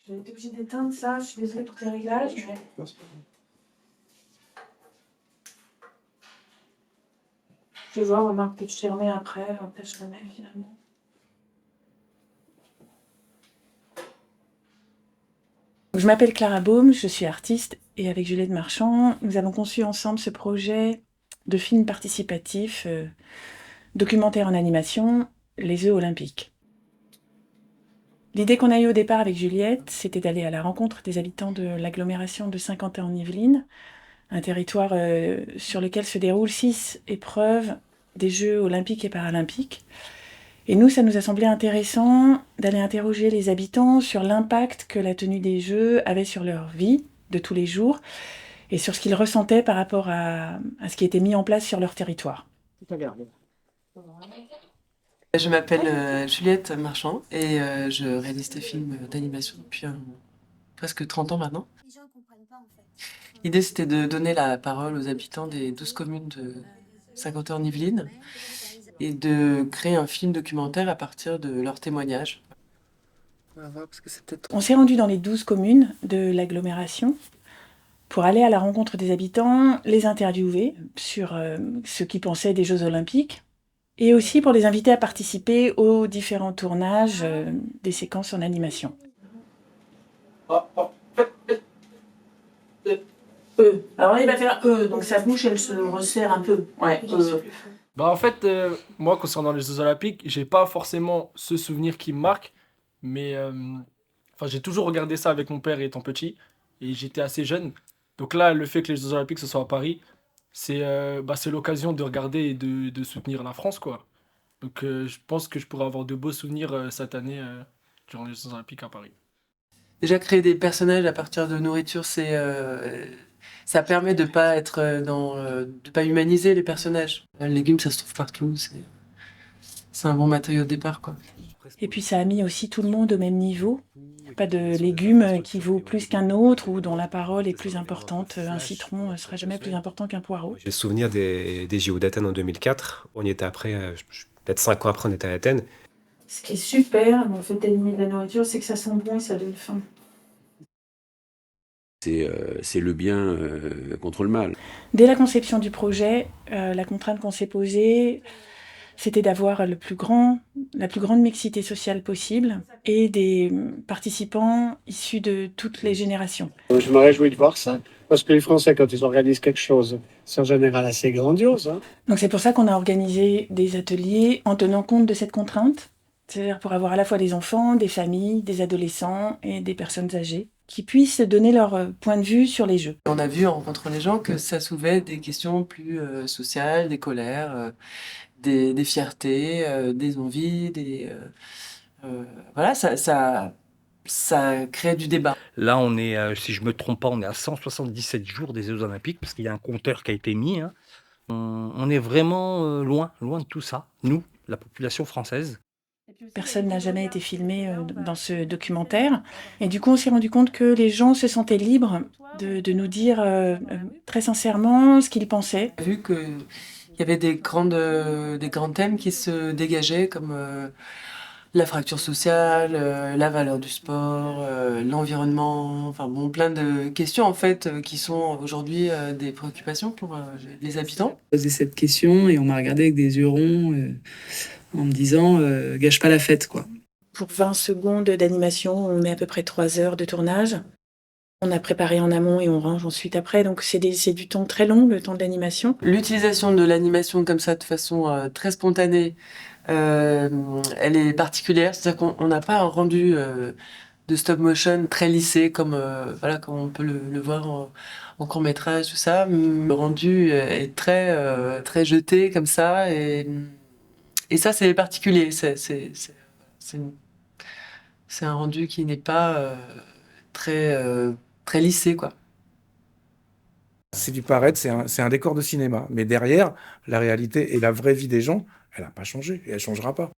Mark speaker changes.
Speaker 1: J'ai été obligée d'éteindre ça, je suis désolée pour tes réglages. Mais... Je vais voir, remarque que je t'ai remis après, peut-être je remets finalement. Je m'appelle Clara Baume, je suis artiste et avec Juliette Marchand, nous avons conçu ensemble ce projet de film participatif, documentaire en animation, Les Jeux Olympiques. L'idée qu'on a eue au départ avec Juliette, c'était d'aller à la rencontre des habitants de l'agglomération de Saint-Quentin-en-Yvelines, un territoire sur lequel se déroulent 6 épreuves des Jeux Olympiques et Paralympiques. Et nous, ça nous a semblé intéressant d'aller interroger les habitants sur l'impact que la tenue des Jeux avait sur leur vie de tous les jours et sur ce qu'ils ressentaient par rapport à ce qui était mis en place sur leur territoire.
Speaker 2: Je m'appelle Juliette Marchand et je réalise des films d'animation depuis presque 30 ans maintenant. L'idée, c'était de donner la parole aux habitants des 12 communes de Saint-Quentin-en-Yvelines et de créer un film documentaire à partir de leurs témoignages.
Speaker 1: On s'est rendu dans les 12 communes de l'agglomération pour aller à la rencontre des habitants, les interviewer sur ce qu'ils pensaient des Jeux Olympiques et aussi pour les inviter à participer aux différents tournages des séquences en animation. Alors là, il va faire donc sa bouche, elle se resserre un peu. Ouais,
Speaker 3: Bah en fait, moi concernant les Jeux Olympiques, j'ai pas forcément ce souvenir qui me marque, mais enfin j'ai toujours regardé ça avec mon père étant petit et j'étais assez jeune. Donc là, le fait que les Jeux Olympiques ce soit à Paris, c'est l'occasion de regarder et de soutenir la France quoi. Donc je pense que je pourrais avoir de beaux souvenirs cette année durant les Jeux Olympiques à Paris.
Speaker 2: Déjà, créer des personnages à partir de nourriture, ça permet de pas être de pas humaniser les personnages. Les légumes, ça se trouve partout. C'est un bon matériau de départ, quoi.
Speaker 1: et puis ça a mis aussi tout le monde au même niveau. Pas de légumes qui vaut plus qu'un autre ou dont la parole est plus importante. Un citron ne sera jamais plus important qu'un poireau.
Speaker 4: J'ai le souvenir des JO d'Athènes en 2004. On y était après, peut-être 5 ans après, on était à Athènes.
Speaker 1: Ce qui est super dans le fait d'éliminer de la nourriture, c'est que ça sent bon et ça donne faim.
Speaker 5: C'est le bien contre le mal.
Speaker 1: Dès la conception du projet, la contrainte qu'on s'est posée, c'était d'avoir la plus grande mixité sociale possible et des participants issus de toutes les générations.
Speaker 6: Je me réjouis de voir ça, parce que les Français, quand ils organisent quelque chose, c'est en général assez grandiose.
Speaker 1: Donc c'est pour ça qu'on a organisé des ateliers en tenant compte de cette contrainte, c'est-à-dire pour avoir à la fois des enfants, des familles, des adolescents et des personnes âgées qui puissent donner leur point de vue sur les Jeux.
Speaker 2: On a vu en rencontrant les gens que ça soulevait des questions plus sociales, des colères, des fiertés, des envies, voilà, ça crée du débat.
Speaker 7: Là, on est, si je me trompe pas, on est à 177 jours des Jeux Olympiques, parce qu'il y a un compteur qui a été mis. Hein. On est vraiment loin de tout ça, nous, la population française.
Speaker 1: Personne n'a jamais été filmé dans ce documentaire. Et du coup, on s'est rendu compte que les gens se sentaient libres de nous dire très sincèrement ce qu'ils pensaient.
Speaker 2: On a vu qu'il y avait des grands thèmes qui se dégageaient, comme la fracture sociale, la valeur du sport, l'environnement, enfin bon, plein de questions en fait qui sont aujourd'hui des préoccupations pour les habitants.
Speaker 8: J'ai posé cette question et on m'a regardé avec des yeux ronds en me disant gâche pas la fête quoi.
Speaker 1: Pour 20 secondes d'animation, on met à peu près 3 heures de tournage. On a préparé en amont et on range ensuite après, donc c'est du temps très long, le temps de l'animation.
Speaker 2: L'utilisation de l'animation comme ça de façon très spontanée, elle est particulière, c'est-à-dire qu'on n'a pas un rendu de stop motion très lissé comme on peut le voir en court métrage, tout ça. Le rendu est très jeté comme ça et ça c'est particulier. C'est un rendu qui n'est pas très lissé quoi.
Speaker 9: C'est du paraître, c'est un décor de cinéma. Mais derrière, la réalité et la vraie vie des gens, elle n'a pas changé et elle ne changera pas.